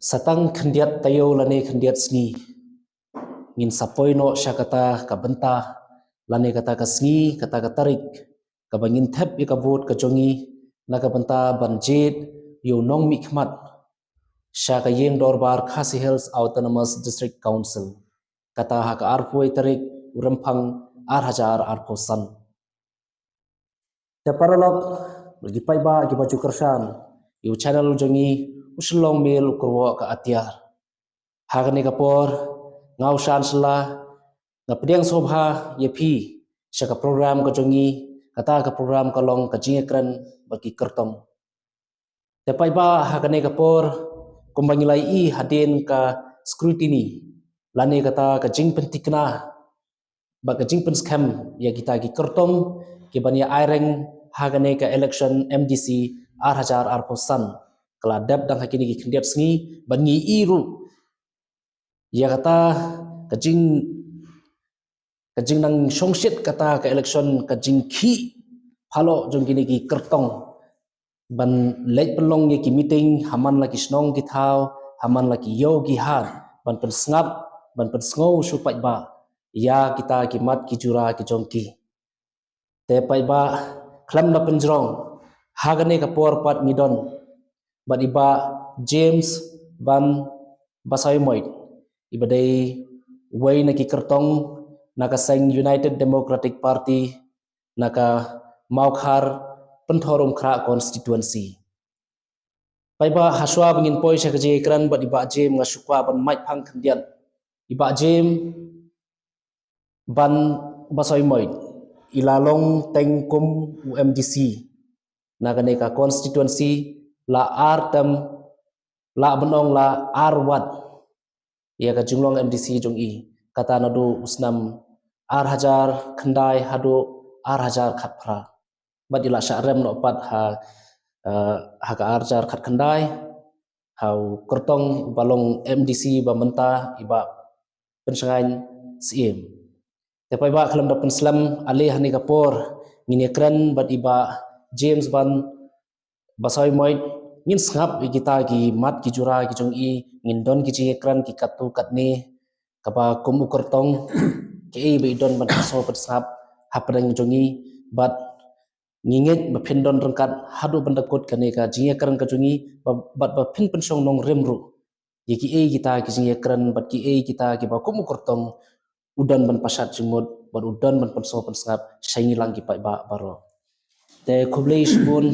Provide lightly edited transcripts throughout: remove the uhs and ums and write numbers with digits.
Satang kendiat tayo lane kendiat sngi ngin sapoi no syakata kabenta lane kata kasngi kata katarik kabangin thep ikabut kajongi na kabenta banjit yo nong mikmat syaka yeng dorbar Khasi Hills Autonomous District Council kata haka arpoi tarik urempang arhajar arposan te paralog lagi paiba gi baju kersan yo channel jongi uslong mil ukurwo ka atiar hagani kapor ngau shan sela ngapdiang sobha yepi syaka program ka jongi kata ka program ka long ka jingekran bagi kertong te paiba hagani kapor kumbangilai I hadin ka scrutiny lani kata ka jing pentikna ba ka jing pen scam ya kita gi kertong ki bania aireng hagane ka election MDC arhajar arposan kala dab dang hakini gi kendiat sngi bangi iru ya kata kajing nang songsit kata ka election kajing khi phalo jong gini ki kertong ban leit pelong ye ki meeting haman laki snong ki thau haman laki yo gi han ban pen snap ban pen sngo supai ba ya kita ki mat ki jura ki jong ki te pai ba klam na penjrong hagane ka por pat midon ban iba James ban basai moit ibadai way na ki kertong naka seng United Democratic Party naka Maukhar Penthorum Khra constituency paiba haswa bengin poi sya kaje kran bat iba James ngasukwa ban mai phang khandian iba James ban basai moit ilalong tengkum UMDC naka neka constituency la artam la benong la arwat ya ka junglong MDC jong I kata nadu usnam arhajar khandai hadu arhajar khatphra badila syarem no pat ha ka arhajar khat khandai hau kertong balong MDC ba menta iba pensangan siem tepai ba khalam da penslam ale hani kapor ngine kran bad iba James ban basoi moit ngin sngap kita ki mat ki jura ki jong I ngin don ki ekran ki katu katni kapa kumu kertong ke be don ban so pat sngap hapreng jongi bat nginget bapindon rengkat hadu bandakot kane ka ekran ka jongi bat bapin pensong nong remru yeki kita ki ekran bat ki kita ki ba kumu kertong udan ban pasat jumut bat udan ban penso pan sngap shangi lang ki pai ba baro te kublei shbun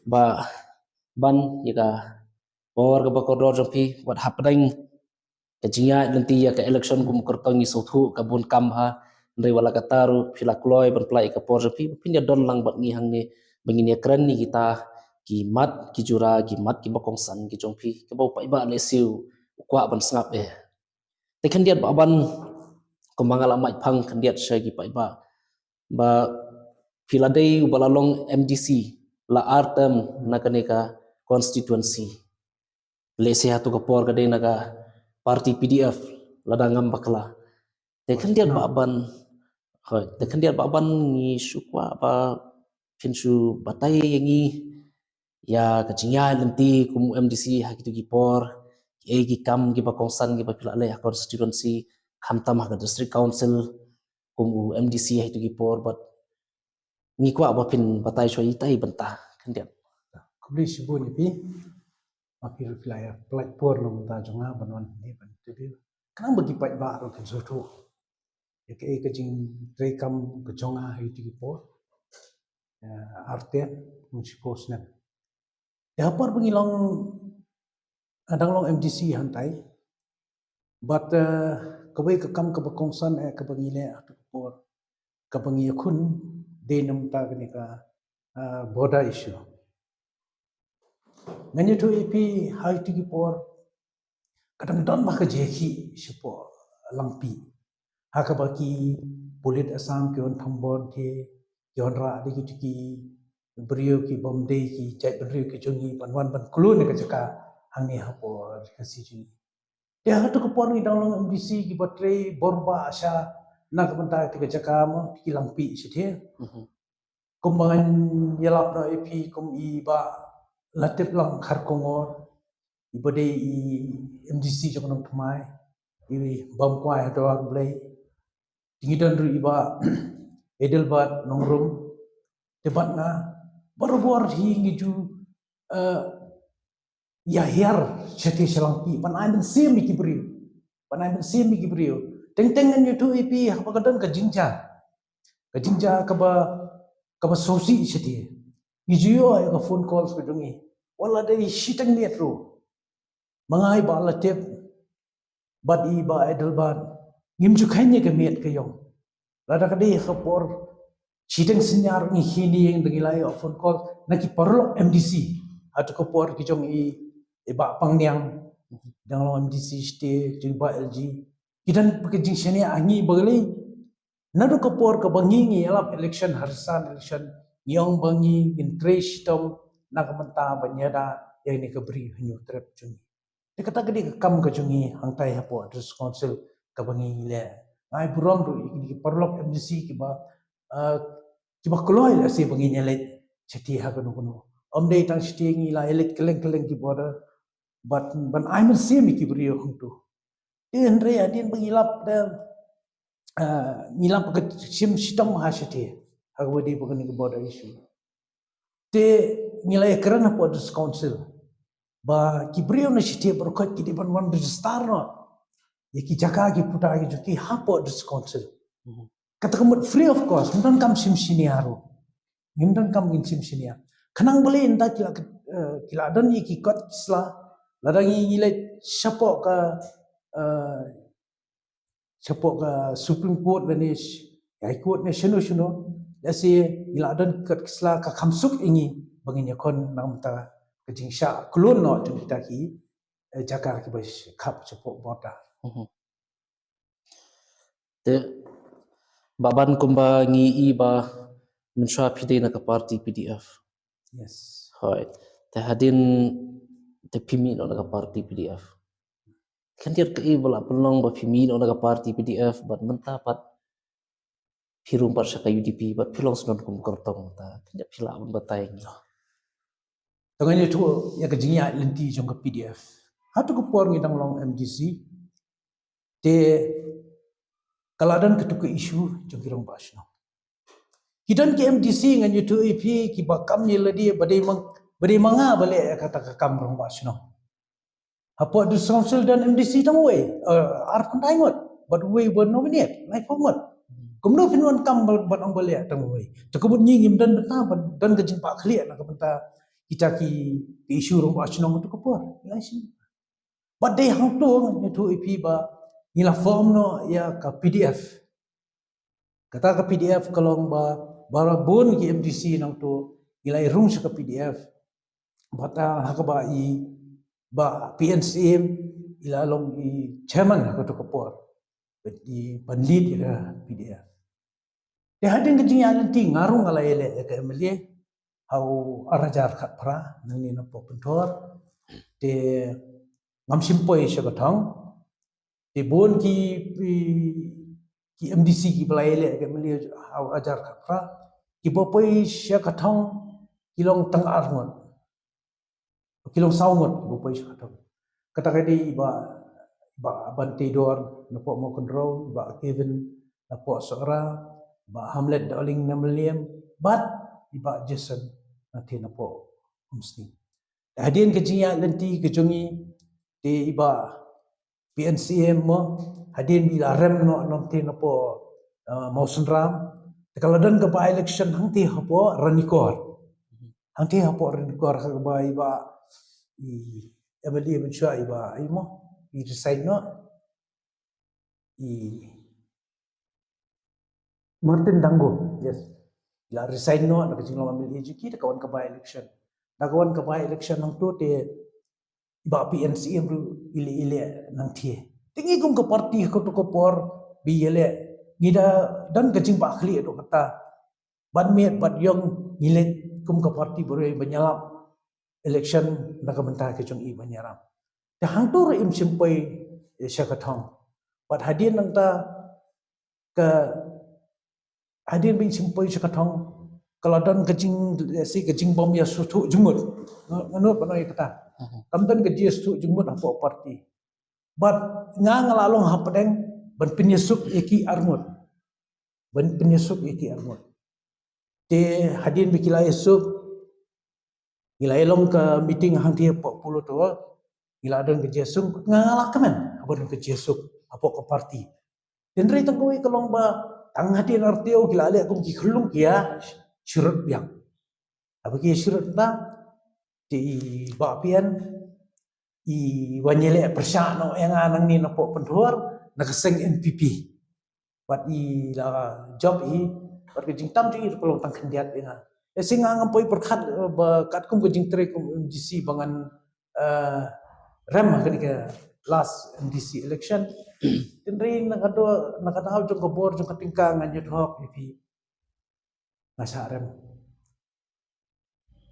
ba ban yaka por ka bakodor jampi wat hapdang kajinga nanti ya ka election kum kertong isothu kabun kamha ndai wala kataru philakloi ban plai ka por jampi pinya don lang bat ngi hang ni bangini kran ni kita ki mat ki jura ki mat ki bakong san ki jongpi ka bau pai ba le siu kwa ban sngap te khandiat ba ban kumangala mai phang khandiat shagi pai ba philadei balalong MDC la artem nakaneka constituency lese hatu kapor kade naga parti PDF ladangam bakla te khandiat ba ban hoi te khandiat ba ban ni sukwa ba pinsu batai yangi ya kajinya nanti kum MDC hakitu gipor gi kam gi ba kongsan gi ba philale constituency khamtam ha district council kum MDC hakitu gipor but ni kwa ba pin batai soi tai banta khandiat kubli shibun ipi apil flyer platform lo ta jonga banwan ni ban tibi kan bagi pai ba ro kan soto ya ke jing rekam ke jonga itu po arte musikos na ya par pengilong adang long MDC hantai but kabai ke kam ke bekongsan ke pengile atu por ke pengiyakun denam ta ka border issue ngani to ipi hai tigi por kadang don maka jeki sipo langpi haka baki polit asam ke on thambon ke yon ra digi tigi brio ki bomdei ki jai brio ki jongi banwan ban kulu ne ka hangi hapo kasi ji ya hatu ko por ni dalam MDC ki batre borba asha nak benta tiga jaka mo ki langpi sithe kumbangan yalap no ipi kum iba latip lang khar kongor ibade I MDC jong nong thmai I bam kwai doang blai tingidan ru iba edelbat nongrum debat na bor hi ngiju ya hiar chati selangpi panai ben sim ki brio teng tengan tu ipi hapagadan ka jinja kaba sosi chati ngijuyo ay ka phone calls ko dungi wala dai shitang metro mangai ba la tep bat iba edelbat ngimju khanye ka met ka yong lada kadi khapor Sidang senyar ni hini yang dengilai phone call naki perlu MDC atau kopor kijong iba pangniang dang lo MDC ste jingba LG kidan pekejing sini angi bagali nadu kopor ke bangi ngi alap election harisan election yang bangi interest tom nak menta banyada yang ni keberi hanyu trap jungi dikata gedi kam ke jungi hangtai hapo address council ke bangi le ngai buram ru iki perlu MDC kiba kiba keluar lah si bangi nyelet ceti ha kuno omdei tang sti ngi la elet keleng ki border but ban I'm see mi ki brio huntu andre adin bangilap da ngilap ke sim sitam ha ceti ha wadi bangni ki border issue te ngilai kerana po dis council ba ki brio na ceti berkot ki di ban wan register no ye ki jaka ki puta ki juki ha po dis council kata kamu free of cost, mungkin kam sim sini haru, mungkin kam gin sim sini ya. Kenang boleh entah kila ada ni kikot kislah, ladangi nilai siapa ke Supreme Court dan High Court ni seno, lasi kila ada kikot kislah ke kamsuk ini banginya kon nam ta kejingsha kulun no tu kita ki jaga ki bas kap siapa borda. Baban kumba ngi iba mensha pide na ka parti PDF. Yes. Hai. Te hadin te pimi no na ka parti PDF. Kan dia ke ibla pelong ba pimi no na ka parti PDF bat mentapat pirum par saka UDP bat pilong sunon kum kortong ta. Kan dia pila un batai ngi. Tengahnya tu ya kejinya lenti jong ke PDF. Hatu ke por ngi dang long MDC te kaladan ketuku isu jogirong basno kidan ke MDC ngan yutu EP ki bakam ni ladi badai manga balik kata ke kam rong basno apa du council dan MDC tang we ar kon taingot but we were nominate naik pomot kumno pinwan kam bat ong balik tang we tekubut nyingim dan beta dan kejin pak khliat nak beta kita ki isu rong basno tu kopor lain badai hang tu yutu EP ba nila form no ya ka PDF kata ka PDF kalong ba barabun ki MDC nang tu nila irung sa ka PDF bata hakaba I ba PNCM ila long I chairman ka to kapor di panlit ila PDF de hadin ke jinya nanti ngarung ala ele ka MLA hau arajar khat pra nang ni na po pentor de ngam simpoi sa ka thang di bon ki MDC ki belaile ke meli ajar khapra ki bopoi sya kathong kilong tang arngon kilong saungot bopoi sya kathong kata kadi ba bante dor napo mo control ba Kevin napo sora ba Hamlet darling namliam but iba Jason nanti napo mesti hadin ke jinya lenti ke jongi di iba PNCM mo hadin bila rem no nanti napo Mausun Ram kalau dan ke election hangti hapo ranikor ka ba iba MLA mensha iba imo I resign no Martin Dango yes la resign no nak jinglo MLA jiki kawan ka ba election kawan ka ba election hang tu te iba PNCM ru ile nang thie tingi kum ke parti ko to ko por bi ile ngida dan kecing pak khli do kata ban met bat yong ngile kum ke parti bore banyalap election nak benta ke jong I banyaram te hang tur im simpai syakathong bat hadin nang ta ke hadin bin simpai syakathong kalau dan kecing si kecing bom ya sutu jumut nganut banoi kata Kamdan ke GS2 jumut apa parti. But ngalalong hapadeng ban penyesuk eki armut. Ban penyesuk eki armut. Te hadin bikila esuk ila elong ke meeting hang dia 40 tu ila adang ke GS2 ngalah kemen abang ke GS2 apa ke parti. Dan ri tangkoi kelong ba tang hadin artio gila ale akum ki khulung kia syurut biang. Apa ki syurut na di bapian I wanyele persyak no yang anang ni napok penduar nakaseng NPP. Bat I la job I bat ke jingtam tu I pelong tang kandiat ina. Sing ngampoi perkat kat kum ke jingtre kum MDC bangan rem ke last MDC election. Tinri nakataw jong kabor jong katingkang nganyut hok ipi. Ngasa rem.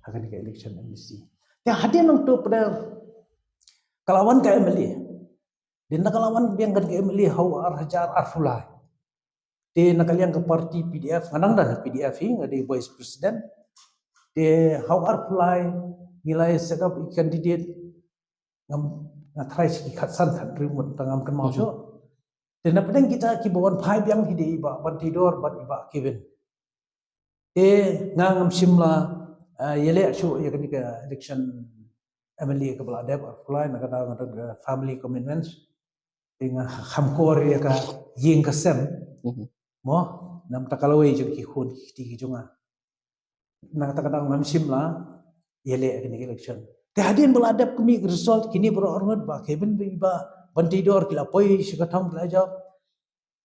Akan ke election MDC. Ya hadir nang tu pada kalawan ka MLA. Din nakalawan biang kan ka MLA Hawar Hajar Arfulai. Di nakaliang ke parti PDF nganang dan PDF ngade vice president. Di Hawar Arfulai nilai set up candidate ngam ngatrai si khatsan kan remote tangam kan mau so. Dan napadang kita ki bawan phai biang hide iba ban tidor ban iba Kevin. Ngam simla yele asu ya kan ke election MLA ke Beladeb Arfulai nak kata family commitments dengan hamkor ya ka ying kasem mo nam takalawai jeng ki khun ki jonga nak kata ngam simla yele ke election te hadin Beladeb kami result kini bro orngot ba Kevin ba bantidor kila poi sikatam belajar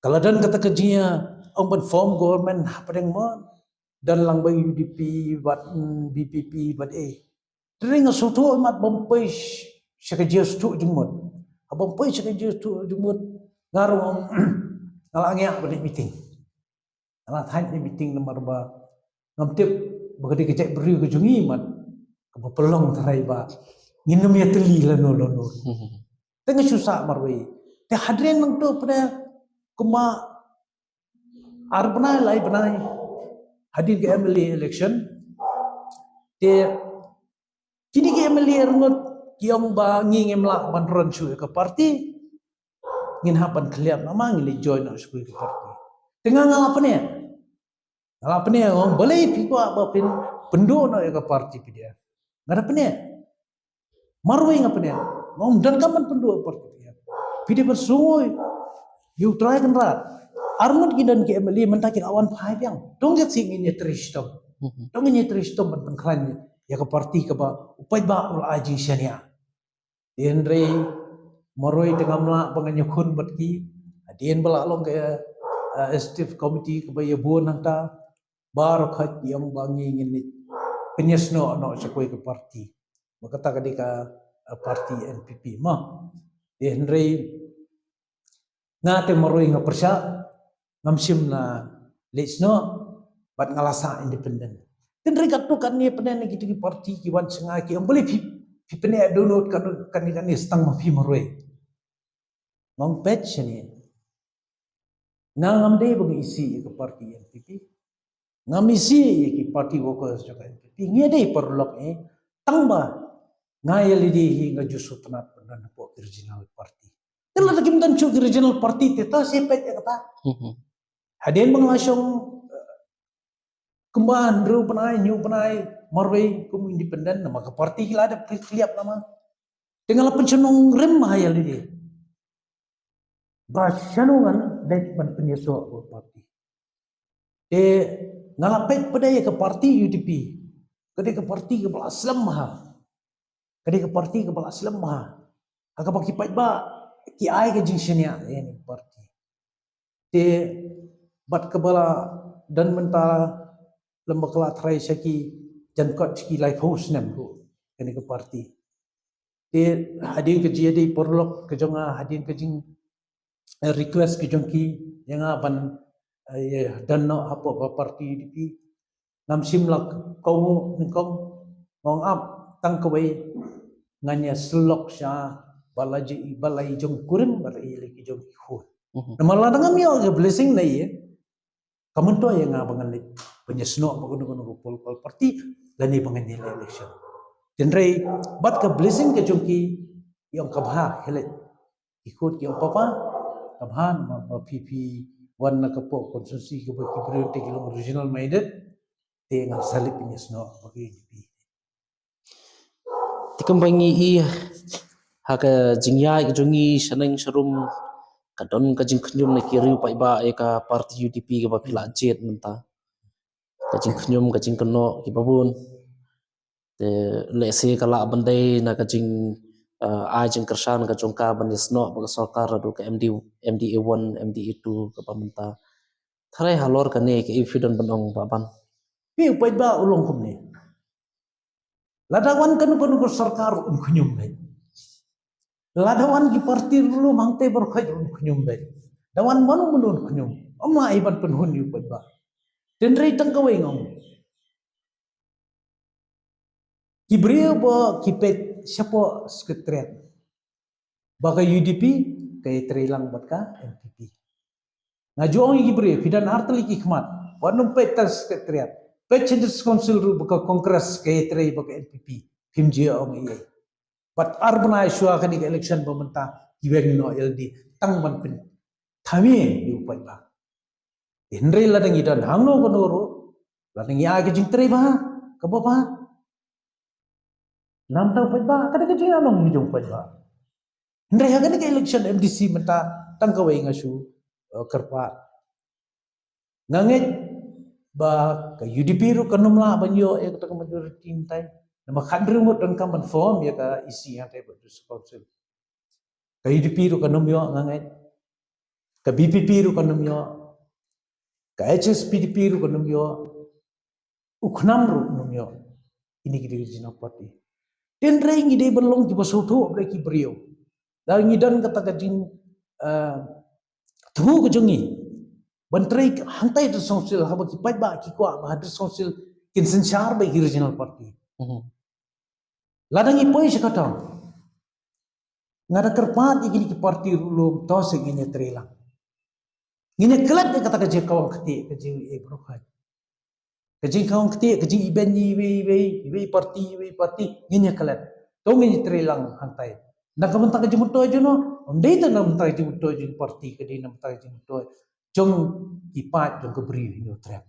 kalau dan kata kejinya ang ban form government padeng mo dan lang ba UDP bat BPP bat Tering asutu mat bompai sekajius tu jumut. Bompai sekajius tu jumut ngarum ngalangnya pada meeting. Alat haid di meeting nomor ba ngamtip bagadi kecek beri ke jungi mat kepelong terai ba nginum ya teli lah no. Tengah susah marwai. Te hadren nang tu pada kuma arbnai lai benai hadir ke MLA election. Te kini ke MLA rengot kiong ba nging emla ban ronsu ke parti ngin hapan kliap nama ngili join us ke parti. Tengah ngalapane. Ngalapane orang boleh piko apa pin pendu no ke parti dia. Ngarapane. Marwai ngapane. Ngom dan kaman pendu parti dia. Pide bersungoi. You try kan rat. Armut kidan ke MLA mentakin awan phai yang. Dong get sing ini tristom. Dong ini tristom ban pengklan ya ke parti ke ba upai ba ul aji syania Andre maroi tengah mla penganyukun batki adien bala long ke executive committee ke ba yebun nanta bar khat yang bangi ngini penyesno no sekoi ke parti makata kadika parti NPP ma Andre ngate maroi ngapersa ngamsim na lesno bat ngalasa independen. Dan rekat tu kan ni penen kita di parti kiwan sengai ki yang boleh pi penen download kan ni stang mafi maroi. Ngong patch ni. Ngam dei bagi isi ke parti NPP. Ngam isi ki parti workers juga NPP. Ngia dei perlok tangba ngayal di hingga justru tenat dan po original parti. Dan lagi mentan cu original parti teta sepet ya kata. Hadin mengasong Kemban, ru penai, new penai, marway, kum independen, nama ke parti kila ada keliap nama. Dengan la pencenung rem mahayal ini. Basanungan dan penyesuaian ke parti. Ngalapet pada ke parti UDP. Kadai ke parti ke bala Islam maha. Kadai ke parti ke bala Islam maha. Agak bagi pait ba ki ai ke jingsnya ini parti. Bat ke bala dan mentala lembaga kelat rai saki jankot siki live house nem ko kene ke parti hadin ke jadi perlok ke jonga hadin ke jing request ke jongki yang aban dan no apa parti di ngam simlak kau ngkong ngong up tang kawai nganya selok sya balai jong kurim balai lagi jong khun namala ngam yo blessing nai kamu tu yang ngabangan penyesno apa kuno pol parti lani bangan election. Tendrai bat ka blessing ke jongki yang kabha helet ikut yang papa kabhan ma PP wan na kapo konsensi ke baki priority kilong original minded te ngal salip ni sno bagi UDP. Tikambangi i haka jingya jongi shaneng sharum kadon ka jingknyum na kiriu pa iba eka parti UDP ke ba pila jet menta ka jingknyum ka jingkno ki babun te lese kala bandai na ka jing a jing kersan ka jongka banisno ba sarkar adu ka MDA1 MDA2 ka pamenta tharai halor ka ne ke ifidon banong baban Pi upai ba ulong kumne. Ladawan kan ko sarkar kunyum bai. Ladawan ki parti dulu mangte berkhaj kunyum bai. Dawan manu menun kunyum. Amma iban penhun yu upai ba. Tendrai tangkawai ngong. Kibria ba kipet siapa sekretariat. Baka UDP kay trilang bat ka MPP. Ngajuang kibria pidan hartali kikmat. Wanum petas sekretariat. Pechedus Council ru baka Kongres kay tray baka NPP himjia ong iya. But arbana iswa kani ka election pementa giweng no LD tang man pin thami yu pai ba. Henry ladang idan hangno konoro ladang ya ke jing tray ba ka ba nam tang pai ba kada ke jing anong hijong pai ba. Henry hagani ka election MDC menta tang kawai ngasu kerpa. Nganget ba ka UDP ru kanumla banyo e ka majority intai nama khandru mo dan ka man form ya ka isi yang tai badus council ka UDP ru kanumyo ngangai ka BPP ru kanumyo ka HSPDP ru kanumyo ukhnam ru kanumyo ini gidi jina party den rai ngide belong ki basoto bre ki brio da ngidan kata ka jing thu ko jongi Bantrai hantai tu sosial haba ki pai ba ki kwa ba sosial kin senchar ba original party. Ladang ipoi sekatang. Ngada kerpat igini ki party lu to se ngine trelang. Ngine kelat de kata ka je kawang khati ka je e brokai. Ka je kawang khati ka je iben we party ngine kelat. To ngine trelang hantai. Nak kamenta ka je muto aja no. Ondai ta nam ta je muto je party ka di nam ta je muto. Jong ipat jong keberi hino trap.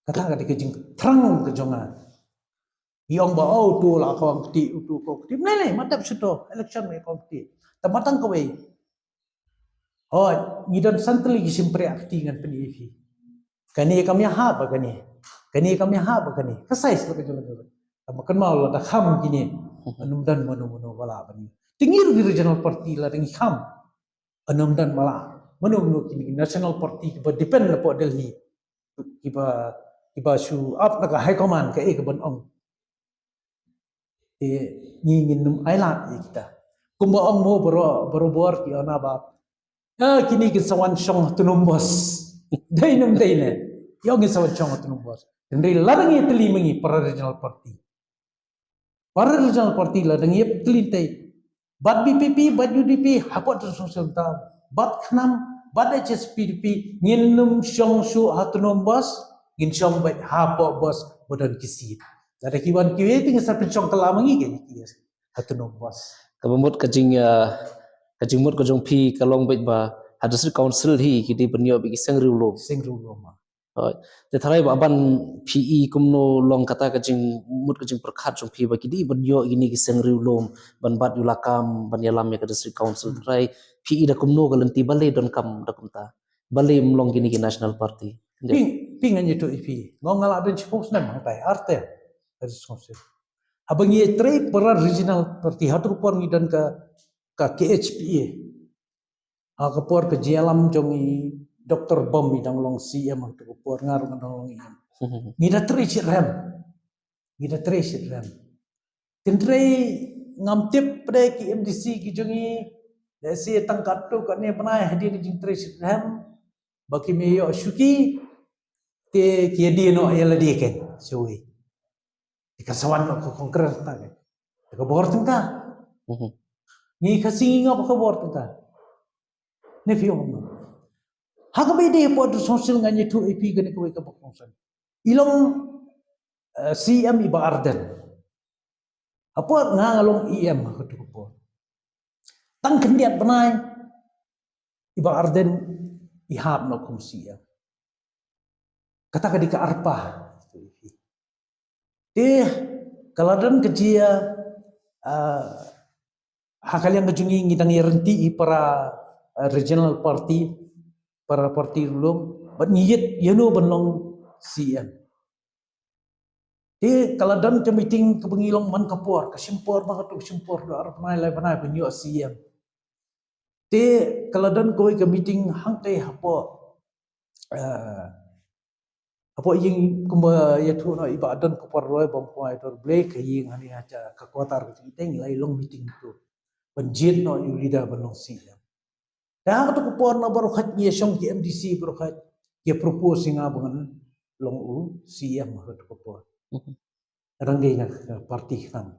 Kata kata kejing terang kejongan. Yang bawa tu lah kau keti tu kau keti. Nene mata sudah election me kau keti. Tamatang kau wei. Oh, ngidan santli gisimpre akti ngan PDIP. Kani kami haba kani. Kani kami haba kani. Kasai sebab kejongan. Tamakan mau lah dah kham gini. Anum dan manu bala bani. Tingir di regional party lah dengan kham. Anum dan bala. Manu kini national party kiba depend na po Delhi kiba su up na ka high command ka ek ban ong ngingin num aila kita kumba ong mo baro bor ki ona ba kini ki sawan song tunum bos dainum daine yong ki sawan song tunum bos ndai larang ye teli mengi para regional party larang ye teli tai bat BPP bat UDP hapot sosial ta bat khnam bat HSPDP nginum syong su hatunum bos ngin syong bat hapo bos bodan kisit ada kiwan kiwe ting sa pinchong kalamangi ke kiyas hatunum bos kabamut kajing mut kajong pi kalong bet ba hadasri council hi kidi banyo bi sengriu lo ma te tharai ba ban PE kumno long kata kajing mut kajing perkhat jong pi ba kidi banyo ini ki sengriu lo ban bat yulakam ban yalam ya kadasri council tharai PE da kumno galenti balai don kam da kumta balai mlong gini ki national party ping anyi to ipi ngongal aden spokesman mangtai arte kadasri council abang ye tre para regional party hatu por ngidan ka KHPA ka por ke jalam jongi Dr. Bom bidang long CM ang tukupor ngarong long iyan. Ngida tresit rem. Tintre ngamtip pada ki MDC ki jongi desi tangkat tu kat ni panai hadir di jing tresit rem baki meyo syuki te kiadi no yala diken suwi. Dikasawan no ko kongres ta ke. Ka bor tengka. Ni kasing ngap ka bor tengka. Ne fiom. Haka bede po sosial nganya tu AP gani ko ka bakongsan. Ilong CM iba Arden. Apa ngalong EM hatu ko. Tang kendiat benai iba Arden ihap no kum CM. Kata kadika arpa. Kaladan kejia hakal yang kejungi ngidang renti para regional party para parti ulum bat ngiyet yano benlong CM. Kaladan ke meeting ke bengilong man kapor ke simpor banget tu simpor do arap mai lai banai penyo CM. Kaladan koi ke meeting hangkai hapo apa yang kumba ya tu no ibadan ko paroi bompo itu black yang hani aja kekuatan kita nilai long meeting itu banjir no yulida banong siya dah tu ko por no baru khat ye song ki MDC baru khat ye propose nga bangan long u CM hat ko por rangai na parti kan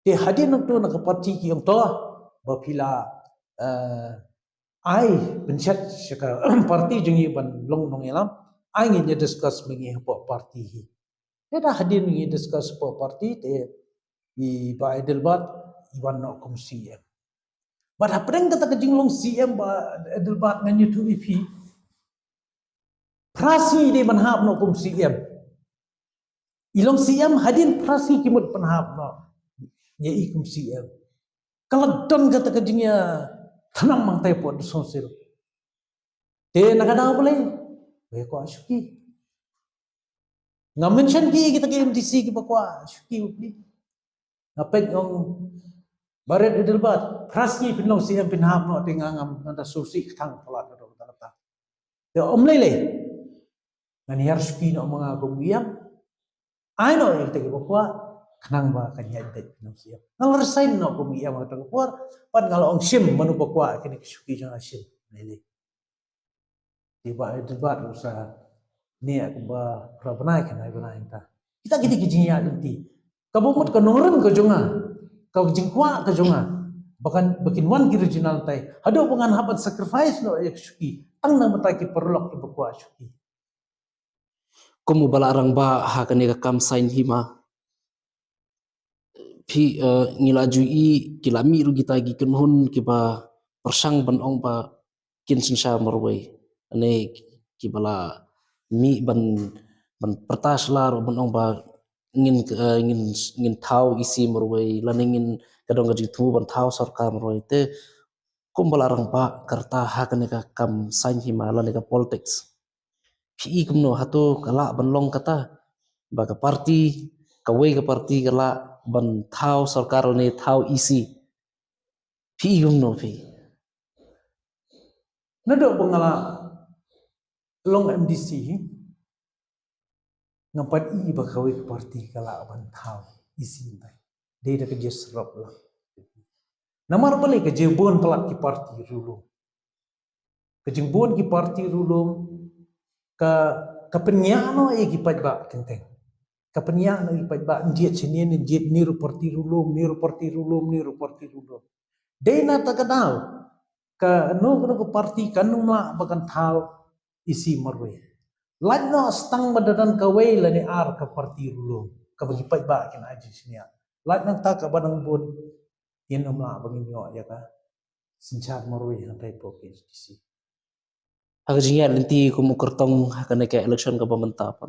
hadir no tu na parti ki yang to bapila ai pencet seka parti jengi ban long nong elam ai ngi discuss mengi po parti hi dah hadir mengi discuss po parti i ba edelbat iwan no kom CM but apreng kata kejing long CM ba edelbat ngan YouTube IP prasi de manhab no kom CM ilong CM hadir prasi kimut panhab no ye ikum CM kalau don kata kejingnya tanam mang tai po sosial nakada boleh ko asyuki nga mention ki kita ke MDC ki bakwa asyuki upli ngapet ngong baret edelbat prasni pinong CM pinham no tingangam nanda susi tang pelat do kata de omlele ngani harsuki no mga gumiyam ai no kita ke bakwa kanang ba kanya det pinong CM ngal resign no gumiyam atau kuar pan ngalo ong sim manu bakwa kini suki jang asim lele tiba debat usaha ni aku ba prabenai kenai benai ta kita kijinya inti kabumut ka noren ka jonga ka jingkwa ka jonga bahkan bikin wan ki regional tai hado pengan habat sacrifice no ek syuki tang na mata ki perlok ki bakwa syuki Komu bala arang ba ha kane ka kam sign hima pi ngilaju i kilami ru kita gi kenhun ki ba persang ban ong ba kin sinsha morway ane ki bala mi ban pertas la ro ban ong ba ngin thau isi morway lan ngin kadong gaji tu ban thau sarkar morway te kum bala arang ba karta ha kane ka kam sign hima lan ka politics pi kumno hato kala ban long kata ba ka parti kawai ka parti kala ban thau sarkar ne thau isi pi kumno pi nado bangala long MDC ngapat i bakawi ke parti kala ban thau isi tai de da ke serap lah namar balik ke jebon pelat ki parti rulung ke jebon ki parti rulung ka penyano e ki pajba kenteng ka penyano e pajba ndiet senien ndiet niru parti rulung de na ta kadau ka no ko parti kanung la bakan thau isi marwe laj no stang badadan kawai la ni ar ka parti rulung ka bagi pajba kin aji sinia laj nang ta ka badang bun yen umla bagi nyo ya ka sinchar marwe han tai poke isi aga jinga lenti ko mu kertong hakane ka election ka pamantapan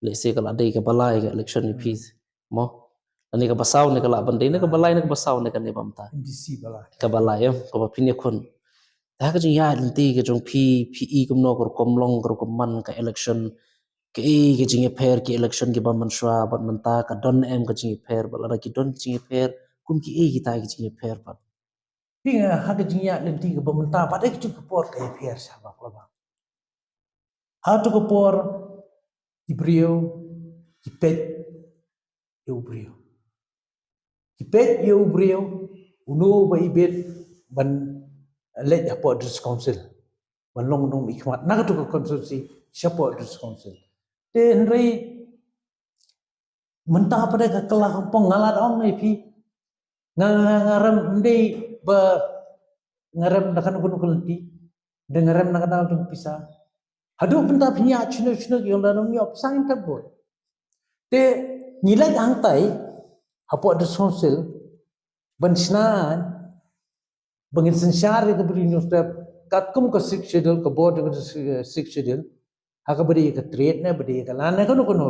lese kala dai ka balai ka election ni peace mo ani ka basaw ne kala bandai ne ka balai ne ka basaw ne ka ne pamta MDC bala ka balai ko ba pinya kon ta ka jinga lenti ka jong PE kumno ko komlong ko man ka election ke ka jinga pair ki election ki ban shwa ban manta ka don em ka jinga pair bala ki don jinga pair kum ki kita ki jinga pair pat pinga ha ka jinga lenti ka bamenta pa de ki por ka fier sa ba laba ha to ko por ibrio ipet eubrio ipet eubrio uno ba ibet ban let apa dis council ban long nong ikmat na to ko konsulsi siapa dis council den rei menta pada ka kelah kampung ngalat ong nei pi ngaram ndei ba ngaram nakan gunung kelenti dengaram nakan tung pisah hadu benda punya chino yang dalam ni opsang tabot Te nilai hantai hapo ada sosial bencnaan bangin sensyari ke beri nyustap katkum ke six schedule ke board ke six schedule haka beri ke trade na beri ke lana kono kono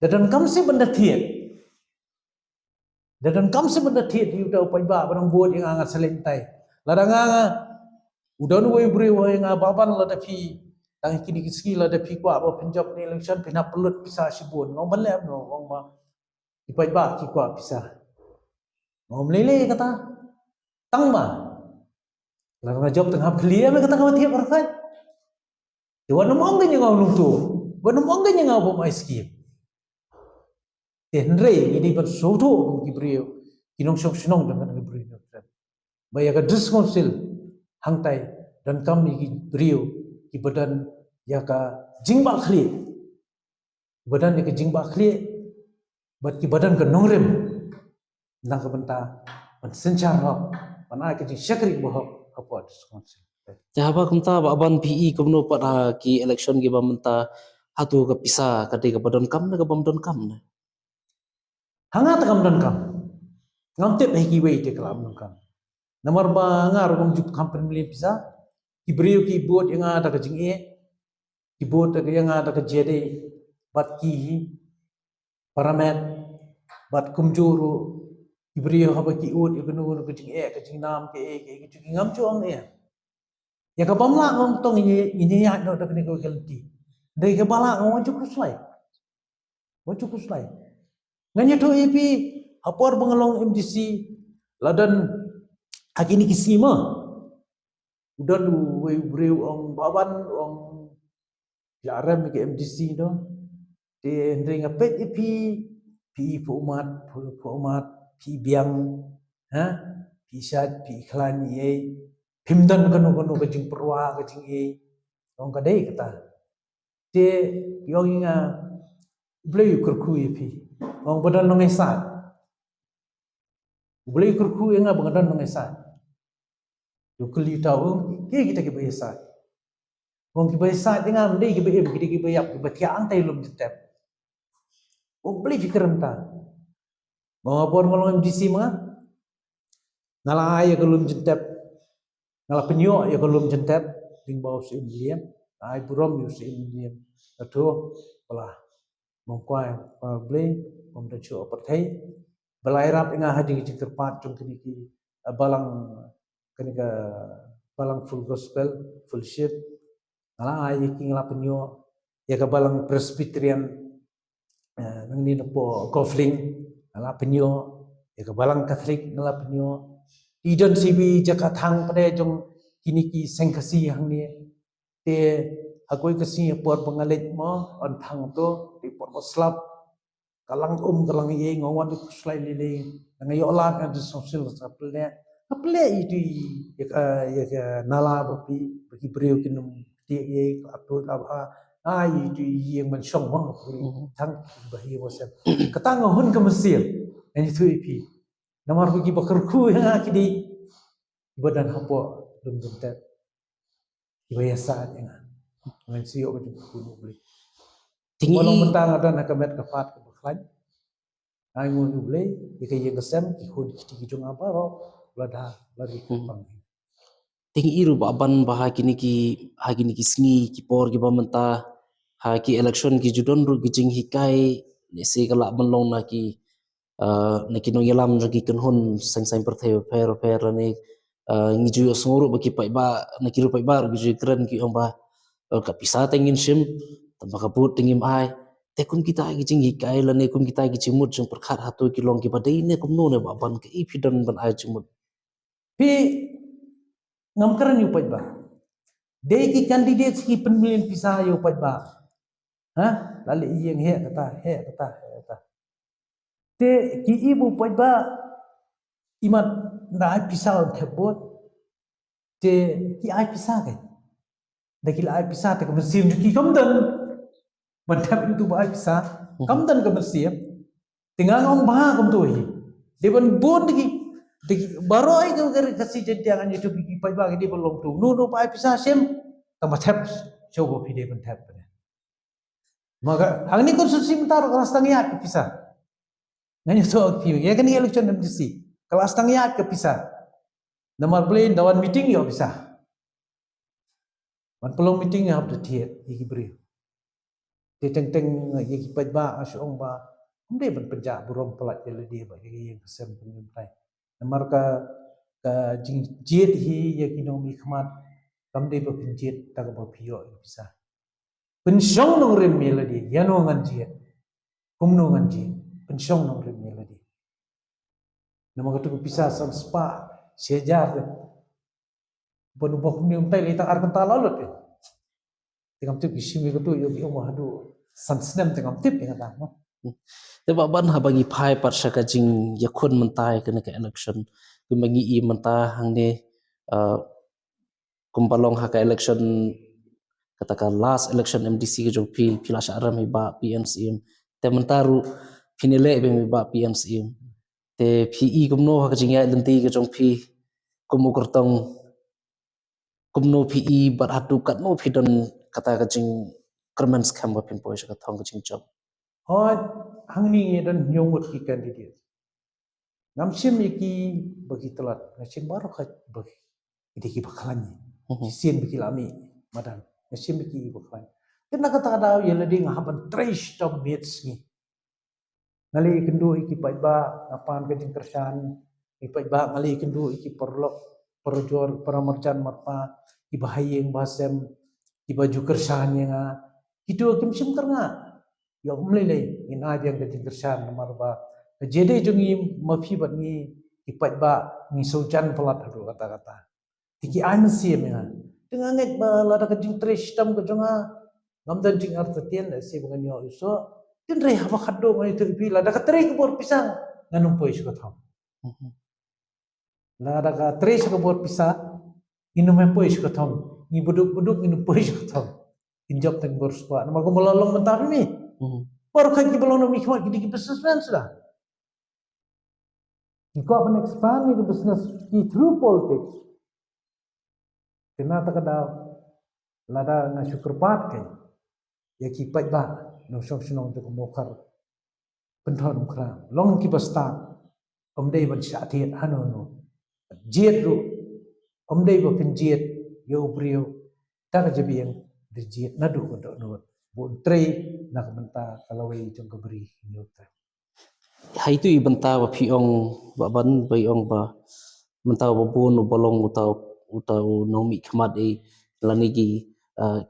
dan kam se benda thiet dan kam se benda thiet yu tau pai ba barang board yang angat selentai ladang anga udan woi beri woi nga baban la tapi tang kini kiski la tapi kwa ba penjab ni election pina pelut pisah sibun ngom balem no ngom ma ipai ba ki kwa pisah ngom lele kata tang ma la job tengah clear me kata kau tiap perfect Wan mong ganyan nga nung to. Wan mong ganyan nga po may skip. Henry, ini ban soto kung gibriyo. Kinong siyong sinong dengan gibriyo. Baya ka diskonsil hangtay dan kami gibriyo ibadan ya ka jingba khli. Badan ya ka jingba khli. Bat ibadan ka nongrem. Nang kabanta ban senchar hok. Panay ka jing syakrik bahok apa diskonsil. Jahaba kumta ba aban PE kumno pada ki election ki bamenta hatu ka pisa kadi ka badon kam na ka bamdon kam na. Hangat kam dan kam. Ngamtep hiki wei te kalam dan kam. Namar ba ngar bang jup kampen mili pisa. Ibriu ki buat yang ada ka jing e. Ki buat yang ada ka jede bat ki paramet bat kumjuru ibriu haba ki ut igunu ka jing e ka jing nam ke e ka jing ngam chuang e. Ya ka bamla ngom tong ini ya no dak ni ko kelti. Dei ka bala ngom cukup slai. Mo cukup slai. Nganya to EP apor bengelong MDC ladan akini kisima. Udah lu we breu ong baban ong yaram ke MDC do. De ndring apet EP pi umat pi biang ha pi syad pi iklan ye Pimdan kanu ke jing perwa ke jing e ong kadai kata te yong inga blei kurku ipi ong badan nong esat blei kurku inga badan nong esat yukli tau ke kita ke esat ong ke esat inga mdei ke be ke yap ke tia antai lum jetep ong blei fikram ta ong apor ngolong MDC ma ngala ay ke lum jetep Ngala penyo ya kolum jentep ding bau se Indian, ai burom yu se Indian. Ato pala mongkwai pable om da chu apathai balai rap inga hadi ki terpat chung kini ki balang kini ka balang full gospel full ship ngala ai ki ngala penyo ya ka balang presbyterian nang ni po gofling ngala penyo ya ka balang catholic ngala penyo Idon sibi jaka thang pada jong kini ki sengkasi hang ni te hakoi kasi por pangalit mo on thang to di por slap kalang ye ngawat ku slai lele ngayo lat kan social saple itu ya nala bapi bagi brio kinum ti ye ato laba ai itu yang mensyong mo thang bahi wasap katang hun ka mesir ani tu ipi Namar bagi bakarku yang akidi badan hapo dum tep ibaya saat yang ngan siyo baju kuno beli Tinggi mentang ada nak kemet kafat ke baklan ai ngun beli ikay gesem ikut kiti jung apa ro lada lari kupang tinggi iru ba aban bah kini ki sngi ki por ki bamenta ha ki election ki judon ru ki jing hikai lesi kala menlong na ki naki nong yalam lagi kenhun sang perthai per ni ngiju sunguru bagi pai ba naki ru pai ba ngiju keren ki ong ba ka pisa tengin sim tanpa kabut tengim ai te kun kita gi jing hikai la ne kun kita gi cimut jung perkhat hatu ki long ki badai ne kumno ne ba ban ke ipidan ban ai cimut pi ngam keren yu pai ba dei ki candidate ki pemilihan pisa yu pai ba ha lali yang he kata te ki ibu pai ba imat na ai pisa thebot te ki ai pisa kai dakil ai pisa te kemersim ki kamdan mantap itu ba ai pisa kamdan kemersim tinggal ngom ba kam tu hi deban bon ki baro ai ke kasi jentiangan itu ki pai ba ki belum tu no ba ai pisa sem tambah thep coba video ban thep Maka hang ni konstitusi mentaro kelas tangiat kepisah. Nganya so piu. Ya kan election MDC. Kelas tangiat kepisah. Namar plain dawan meeting yo pisah. Man pelong meeting ya habda tiet iki beri. Te teng iki pajba asyong ba. Umde ban penja burom pelat jele dia ba iki kesem penyuntai. Namar ka jit hi ya kinomi khmat kamde ba pinjit ta ba pio pisah. Pensyong nong rem melodi yano ngan jit. Kumno ngan jit. Pensyong nong rem melodi. Nama katu pisah sang spa sejar de. Bonu bok ni umtai lita ar kan talalot ya. Tengam tip isim katu yo ki hadu sansnem tengam tip ya ta. Teba ban habangi phai par saka jing yakun mentai kena ke election kumangi I mentah hang ne kumpalong haka election katakan last election MDC ke jong pila syaram ba PNCM te mentaru pinile be ba PNCM te PE kumno haka jing ya lenti ke jong kumukurtong kumno PE bat hatu kat no pidon kata ka jing kermans kam ba pimpo saka thong ka jing job Hot hang ni dan nyongut ki candidate. Namsim iki bagi telat, nasim baru kat bagi iki bakalan ni. Sien bagi lami madan. Nasim iki bakalan. Kena kata ada ya ledi ngahaban trash top mates ni. Ngali kendu iki paiba apan ke jing kersan. Iki paiba ngali kendu iki perjor peramarcan marpa ibahayeng basem ibaju kersan yang itu kimsim karena ya umlele ina yang ke kersan marba jadi jungi mafi bat ni ipat ba ni sojan pelat hadu kata-kata tiki ai mesti menga dengan nget ba lada ke jing trash tam ke jonga ngamdan jing artetian si bungan yo iso tin re haba khaddo ngai tu pi lada ka tre ke bor pisang nganum poi suka tham lada ka tre suka bor pisang inum poi suka tham ni buduk-buduk inum poi suka tham injop teng bor spa nama ko melalong mentar ni baru kan kita belum mikmat kita businessman sudah. Kita akan expand ke business through politics. Kena tak ada lada na syukur pat kan. Ya kipat ba no song tu mokar penthon kra. Long ki basta omdei ban syati hanu no. Jiet ru omdei ba penjiet yo brio tak jabiang dijiet nadu untuk no. Bon trei nak benta kalau jong keberi nyutra. hai tu ibenta ba piong ba ban bayong ba mentau ba bon bolong utau nomi khmat lani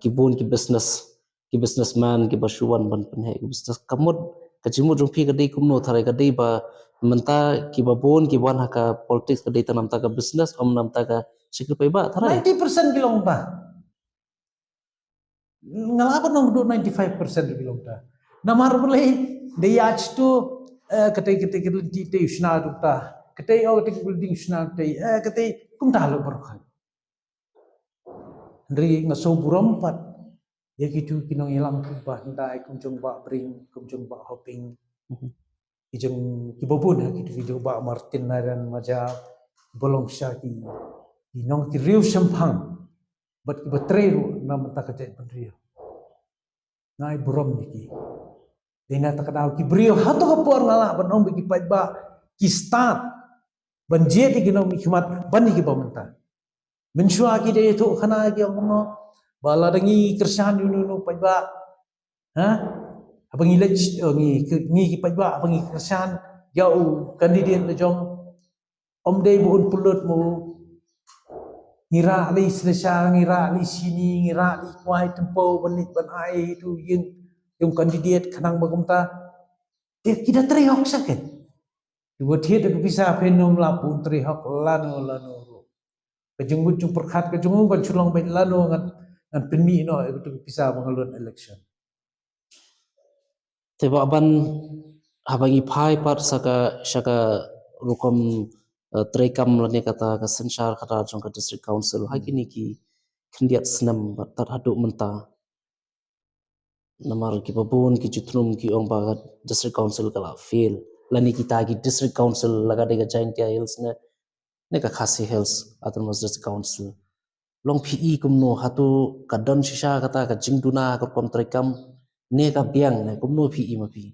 ki bon ki businessman ki basuan ban penhe ki business kamut kajimut jong pi kadai kumno thare kadai ba menta ki ba bon ki ban haka politics kadai tanam ta ka business nam ta ka sikil pai ba thare 90% kilong ba. Ngalapan nong 95% kilong ta. Namar boleh dia tu ketai kelenti te usna dukta. Ketai kelenti usna te ketai kum dah lo berkhat. Ndri ngaso buram pat. Ya gitu kinong ilang kubah ndai kum jong ba bring kum jong ba hopping. Ijeng kibobun gitu video ba Martin dan maja bolong syaki. Inong ki riu sempang. Bat ki batreru na menta kajai pendrio ngai buram niki dena takadau ki brio hato ka por ngala banom ki paiba ki start banje ti ginom hikmat bani ki bamenta menshua ki de to khana ki ngono bala dangi kersan yunu paiba ha abangi lej ngi ki paiba abangi kersan jauh kandidat le jong omdei buun pulut mu ngira li selesa ngira li sini ngira li kuai tempo benit ban ai itu yung kandidat kanang bagumta kita terihok sakit dua dia tak bisa fenom lapun terihok lano kejungut jung perkhat kejungut kan culong ben lano ngan peni no itu bisa mengalun election teba ban habangi phai par saka rukom trekam lani kata ka sensar kata jong ka district council hakini ki khendiat snam tar haduk menta namar ki babun ki jutrum ki ong ba district council kala fail lani kita ki district council laga de ga giant hills ne ka khasi hills atau district council long PE kumno hatu kadon shisha kata ka jingduna ka kom trekam ne ka piang ne kumno PE ma pi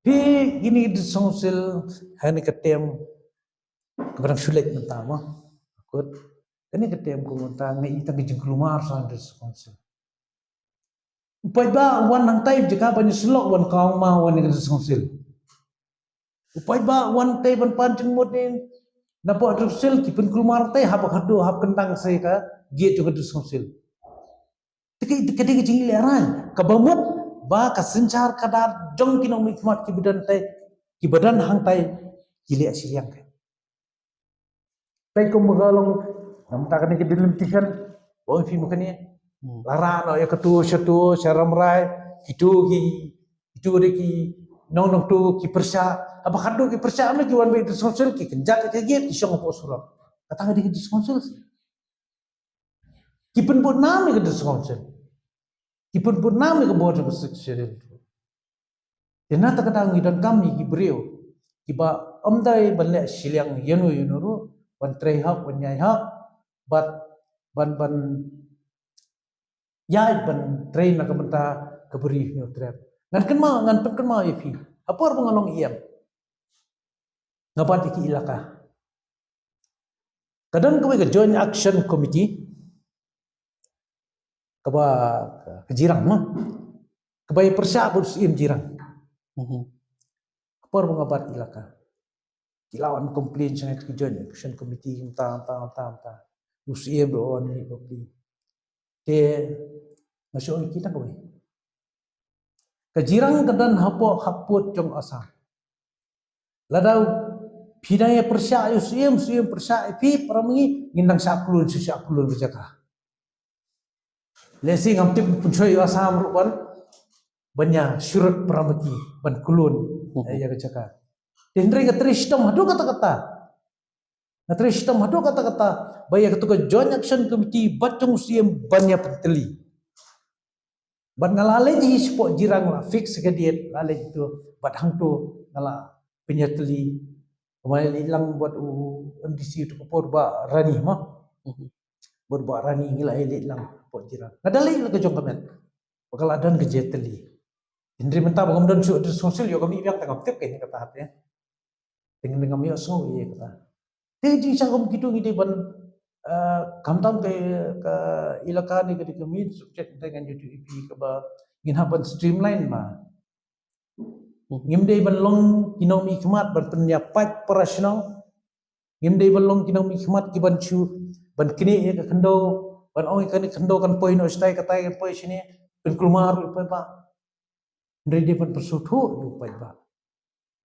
Pi gini di songsil hani ketem kebarang sulit mentama. Akut kani ketem ko mentang ngai itang jeng keluar sa di songsil. Upai ba wan nang taib jika banyak selok wan kaum ma wan di songsil. Upai ba wan tay ban pancing modin napo adrusel ki pen keluar tay hap hadu hap kentang sai ka gie juga di songsil. Tiki jing leran kabamut ba kasencar kadar jong kinong mikmat ki badan hang tay gile asiliang kai. Tai ko magalong nam ta kan ki dilim tikan oh fi makanya larano ya ketu setu saramrai itu ki nong tu ki persa apa kado ki persa ame ki wan be sonsel ki kenjat ki giat ki song po sulam kata di sonsel ki pen pun nami ke sonsel ki pen pun nami ke bodo ke seksual dena ta kadang dan kami ki brio ki ba amdai balle siliang yenu ru ban trei hak ban nyai hak ban yai ban trei na kamenta keberi nyu trep ngan pen ma ifi apor pengalong iam ngapat iki ilaka kadang kami ke joint action committee kaba kejirang mah kebai persa bus im jirang apor mengabat ilaka kilawan komplain sangat ke joint action committee ta usia doon ni beli te masuk kita kau kejirang kedan hapot jong asa ladau pidaya persa usia persa pi paramengi ngindang sakulun berjaka lesi ngamtip puncoy asam rupan banyak surat paramati ban kulun ya berjaka dendri katristam hadu kata-kata Natristam hadu kata-kata baya ketua joint action committee bacong siem banyak penteli. Ban ngalale ji sport jirang lah fix ke diet lale itu bat hang tu ngala penyateli. Kemarin hilang buat MDC itu kopor ba rani mah. Buat ba rani ngila elit lang sport jirang. Ngadale lah ke jong kamen. Bakal adan ke jeteli. Indri mentah bagam dan sosial yo kami biang tengah tip kayaknya kata hati ya. Dengan yo so iya kata. Jadi sanggup gitu gini ban kamtam ke ilaka ni ke kami subjek dengan UTP ke ba ngin streamline ma ngim dei ban long kinom ikmat ban penyapat operasional ngim dei ban long kinom ikmat ki ban chu ban kini ke kendo ban oi kan kendo kan poin ostai katai poi sini ben kulmar pa ba ndai de ban persotu yu pa ba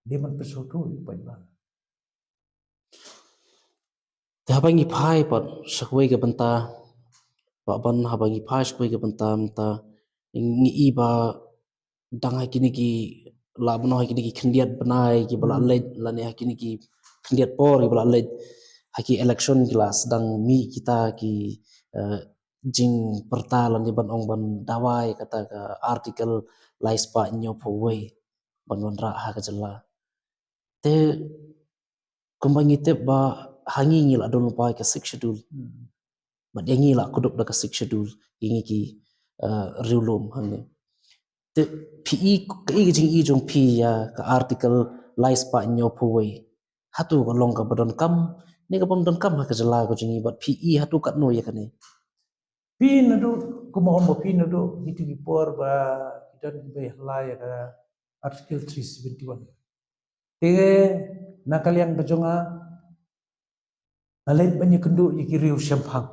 de ban persotu yu pa ba habangi phai pot sakwai ke benta ba ban habangi phai sakwai ke benta mta ngi iba dangai kini ki labno kini ki khendiat banai ki bala led lani kini ki khendiat por ki bala led haki election class dang mi kita ki jing pertalan di ban ong ban dawai kata ka artikel laispa nyo phowei ban ra ha ka jala te kumbangi te ba hangi ngila don lupa ka six schedule mat yangi la kudup da ka six schedule ingi ki riulum hangne te PE ka jing i jong P ya ka article laispa nyo phowei hatu ka long ka badon kam ne ka badon kam ha ka jala ko jingi bat PE hatu kat no ya kane pin adu kumohon bo pin adu gitu gipor ba dan be la ya ka article 371 te nakalian bajonga alai banyak kendu ikiriu syampang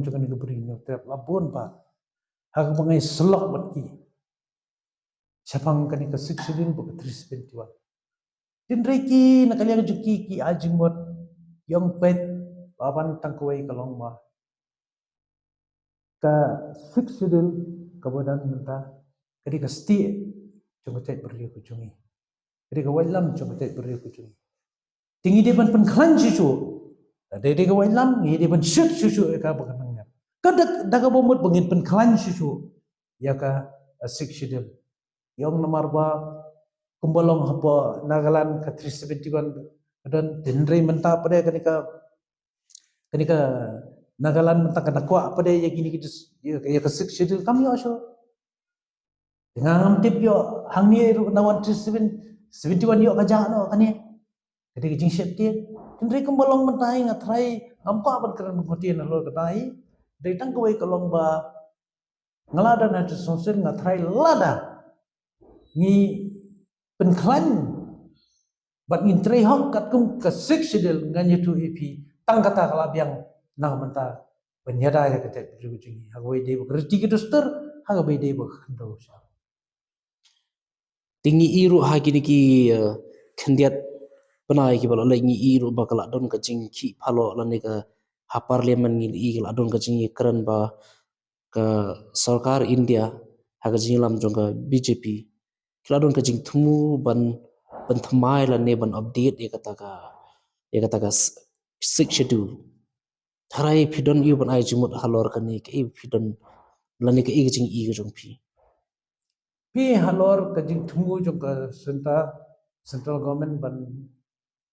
juga ni keberi no tiap labon pa hak bangai selok bati syapang kani ke siksidin bu 371 din reiki nakalian juki ki ajing bot yang pet papan tangkuai kalong ma ka siksidin kabadan menta kadi ka sti jongtai beri ku jungi kadi ka walam jongtai beri ku jungi tinggi dia ban penklan susu ada dia kawan lam ngi dia ban shoot susu ka bakanangnya kada daga bomot bangin penklan susu ya ka siksidel yang nomor ba kumbalong hapa nagalan ka 371 dan dendri menta pada kenika nagalan mentang kena kuat pada yang gini kita ya kesik schedule kami asal dengan tip yo hang ni nawan 71 yo kaja no kan ni jadi jing set dia kendri kembalong mentai ngatrai ampa ban keran mengotian lo katai dari tang kawai kalong ba ngalada na sonsir ngatrai lada ni penklan bat ngin hok kat kum kesik schedule nganya tu ep tang kata kalabiang nang menta penyada ya kata berujungi hagoi dei bekerti gitu ster hagoi dei bekendo tinggi iru hagi niki kendiat penai ki balo lagi iru bakal adon ka jingki phalo lani ka ha parliament ngil i kala adon ka jingi keren ba ka sarkar India haga jingi lam jong ka BJP kala adon ka jing thumu ban thamai lani ban update ya kata ka six schedule tharai phidon yu ban ai jumut halor kani ke phidon lani ka i jing i jong phi pi halor kajing tunggu juga central government ban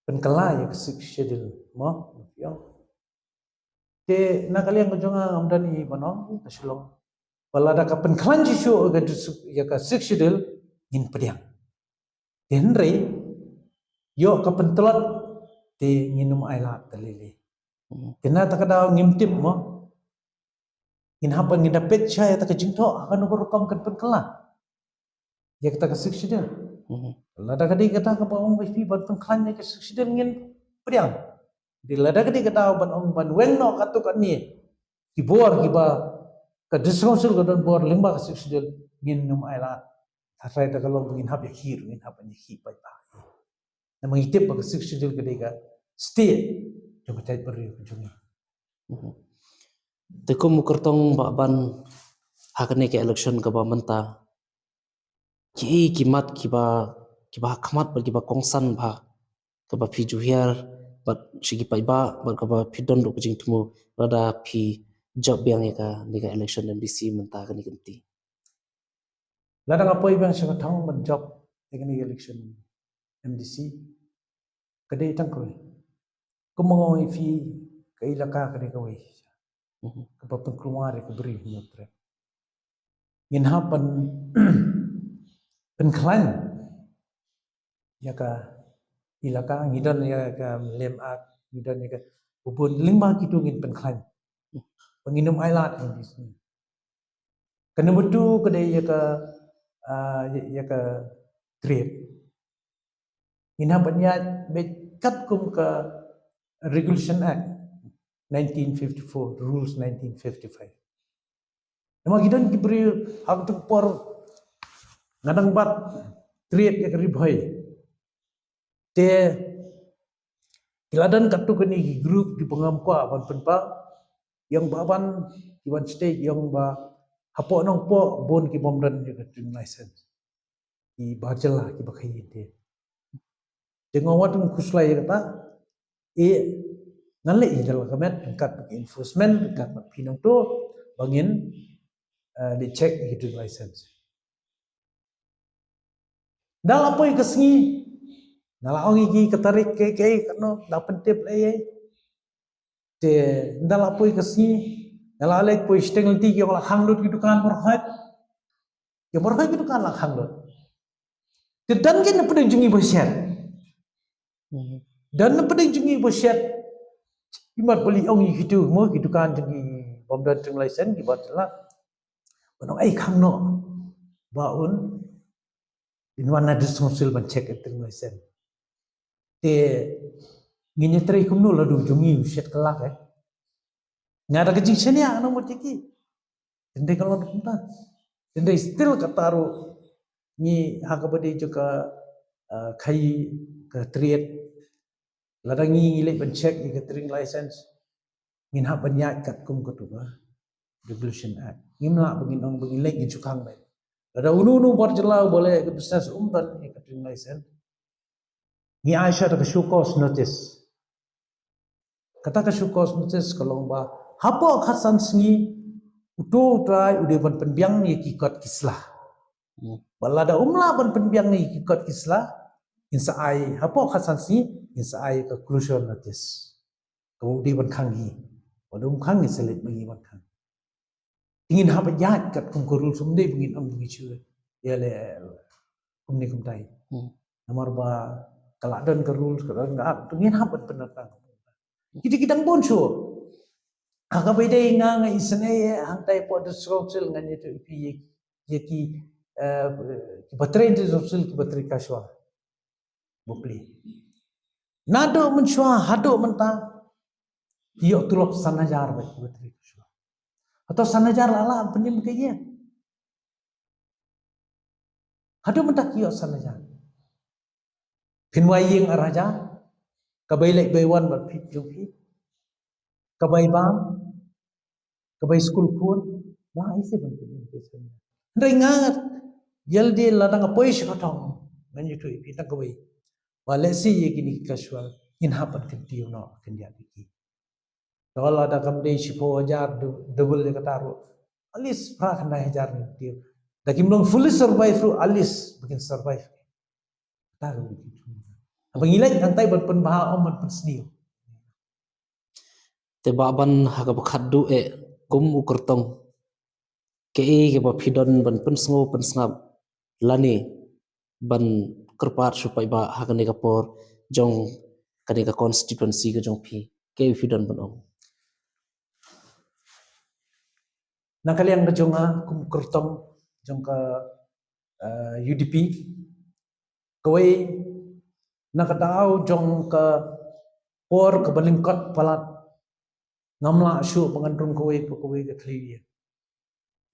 penkelai ya kesik schedule mo yo te nakalian kejonga amdani banong kasulong balada ka penkelan jisu ga ya ka sik schedule in pediang tenre yo ka pentelat te nginum ailat telele kena takada ngimtip mo in hapan ngidapet saya tak jingto akan overcome kan penkelan ya kita kesik schedule lada kadi kata ka paong wifi ban penkelan ya kesik schedule ngin pediang di lada kadi kata ban ong ban wengno katuk ani kibor kiba ka diskonsul ka don bor limba kesik schedule ngin num ailat thasai ta kalong ngin hab ya khir ngin hab ni khi pai ta na mangitip ba kesik schedule kadi ka stay jo ka tait beri kunjungi teko mukertong ba ban hakne ke election ka ba menta ki kimat kiba khmat ba kiba kongsan ba ka ba phi juhiar bat sigi pai ba ka ba phidon ro jing thumu rada phi job yang ka ni ka election MDC menta ka ni kenti lada ngapoi bang sa thang ban job ekni election MDC kadi tangkoi kumongoi fi ka ilaka kadi kawai ka ba pengkeluar ka beri mutre ngin hapan penklan ya ka ilaka ngidon ya ka lem ak ngidon ya ka ubun lima gitu ngin penklan penginum ailat di sini kena betu kedai ya ka trade ina banyak bekat kum ka Regulation Act 1954 rules 1955 nama gidan diberi hak tu por ngadang bat trade ya keribhai te iladan katu kini group di pengamkwa ban penpa yang baban iwan state yang ba hapo nong po bon ki bomdan ya ketin license ki bajelah ki bakai te dengan watung kuslai kata ngalle idal kamet kat enforcement kat pinong tu bangin di check hidden license dalam apa kesni dalam orang ini ketarik ke kano dapat tip lay te dalam apa kesni dalam alek po isteng ti yang lah hanglut gitu kan berhak yang berhak gitu kan lah hanglut dan kita pada jungi bersiat dan pada jungi bersiat imat beli orang itu mau gitu kan jungi bomdan jung license di batlah Ono ai khang no baun inwana diskonsil ban check eting lesen te nginyetre kumno ladu jungi set kelak ngada kejing senia ano motiki ende kalau punta ende still kataru ni hakabadi juga kai ke trade ladangi ngilek ban check eting license ngin hak banyak kat kum ketuba Regulation Act. Ngimla begin ong begin lagi cukang baik. Ada unu berjelau boleh ke bisnes dan ikatin license. Ni Aisyah ada show cause notice. Kata ke show cause notice kalau ba hapo khasan sengi utu try udah ban penbiang ni kikot kislah. Balada umla ban penbiang ni kikot kislah insa ai hapo khasan sengi insa ai ke closure notice. Kemudian ban kanggi. Wadum khang selit bagi makan. Ingin apa jahat kat kum korul sumde ingin am begitu. Ya le kum ni kum tai. Nomor ba kaladan korul sekarang enggak ingin apa pendatang. Kita bonso. Aga beda nga isane hang tai po de social ngan itu pi ki baterai de social ki baterai kaswa. Bukli. Nado menshwa hado menta hiyo tulok sanajar ba ki baterai kaswa. Atau sanajar ala penim kaya. Hado menta hiyo sanajar. Pinwai yang araja kabailek baywan ba pit jupi. Kabai bam kabai school pun wah isi bentuk ini. Ringat yaldi ladang apoi sekotong menjutu kita kabai. Walesi ye gini casual inhapat kentiu no kendia biki. Kalau ada kamdei sipo ajar double je kataru alis prak na ajar kentiu. Dakim long fully survive through alis bikin survive. Tahu begitu. Abang ilai antai berpen baha omat persniu. Te baban haga bakhaddu kum ukurtong ke ba phidon ban pensngo pensngap lani ban kerpat supaya ba haga ne kapor jong kani ka constituency ka jong phi ke phidon ban ong Nakaliang ka jonga kum ukurtong jong ka UDP kawai nakadao jong ka por ka balingkot palat ngamla syu pengandrung kawai ke tliwi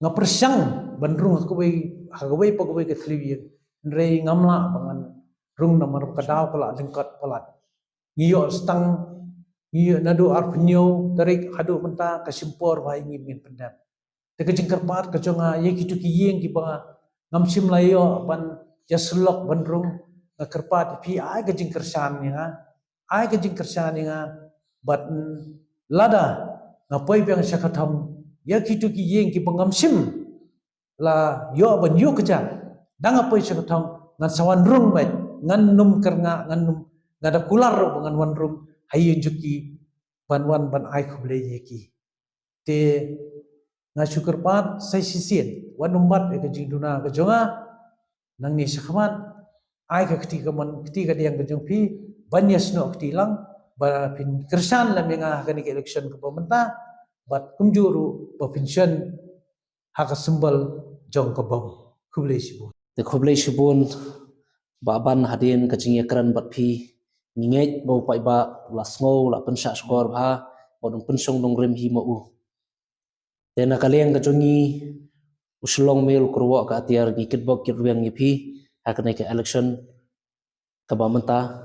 nga persyang bandrung kawai ke tliwi rei ngamla pangan rung namar kadau kala lengkat palat ngiyo stang ngiyo nadu arpenyo tarik hadu menta kasimpor wa ingi min pendam te kejengkerpat kejonga ye kitu ki yeng ki ba ngamsim layo ban jaslok bandrung kerpat pi ai kejengkersan nga bat lada ngapai biang syakatam ya kitu ki yeng ki pengamsim la yo ban yo keja dang ngapai syakatam ngan sawan rung bai ngan num kerna ngan num ngada kular bangan wan rum hayun juki ban ai khuble yeki te nga syukur pat sai sisien wan umbat ke jingduna ke jonga nang ni syakaman ai ka ketika diang ke jongpi ban yasno ketilang ba pin kersan lam yang kani ke election ke pemerintah bat kumjuru ba pension hak sembal jong ke bom kublai sibu te khoblei shibun baban hadin kaching yakran bat phi nginget bo pai ba lasngo la pensha skor bha bodong pensong dong rem hi mo u te nakaliang ka jongi uslong mel kurwa ka atiar ngikit bok kirwang ngi phi hakane ke election ka ba menta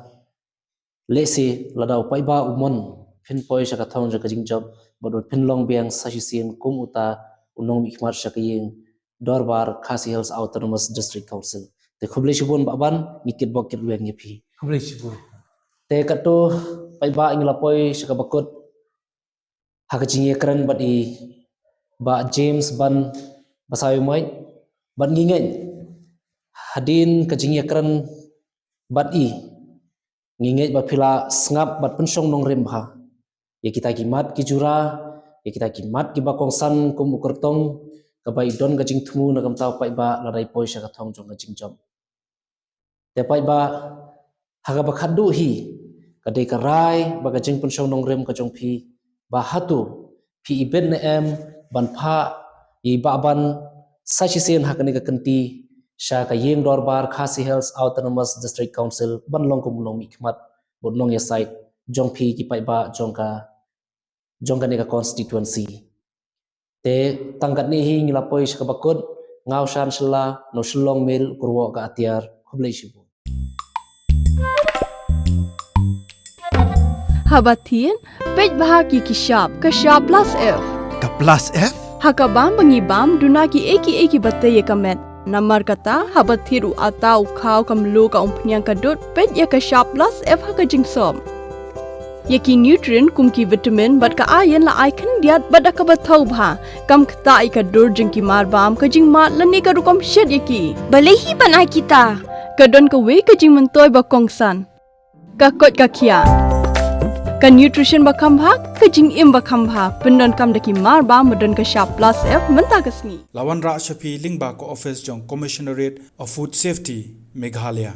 lesi ladau pai ba umon phin poi saka thong ja kajing job bodot phin long biang sashisien kum uta unong mikmar sakayeng dorbar khasi hills autonomous district council te khoblei shibun baban ngikit bok kirwang ngi phi kublai sibu te kato pai ba ingla poi saka bakut hakajing yakran badi ba James ban basawi mai ban ngingen hadin kajing yakran badi nginget ba phila sngap bat pensong nong rembha ya kita kimat ki jura ya kita kimat ki bakong san kum ukertong ka bai don ga jing thumu na kam taw pai ba ladai poi sha ka thong jong ga jing jom te pai ba haga ba khaddu hi ka dei ka rai ba ga jing pensong nong rem ka jong phi ba hatu phi iben na em ban pha i ba ban sachi sen hakani ka kanti sha ka yeng dorbar khasi hills autonomous district council banlong kum long mikmat bodlong ya site jongphi ki pai ba jongka ne ka constituency te tangkat ni hi ngila poi ska bakut ngau shan shla no shlong mil kurwo ka atiar khoblei shibu Habatin pej bahagi kishap kashap plus f Ka plus F? hakabam bangibam dunaki eki batte yekamet Namar kata habat thiru atau kau kamlu ka umpnyang kadut pet ya ka sharp plus f ha ka jingsom. Yaki nutrient kum ki vitamin bat ka iron la icon diat bat ka bathau bha kam khta I ka dur jing ki mar bam ka jing mat la ne ka rukom shed yaki. Balehi banai kita. Ka don ka we ka jing mentoy ba kongsan. Ka kot ka khia. ka nutrition bakam bha ka jing im bakam bha pendon kam daki mar ba modon ka sharp plus f menta kasni Lawan Ra Shafi Lingba ko office jong Commissionerate of Food Safety Meghalaya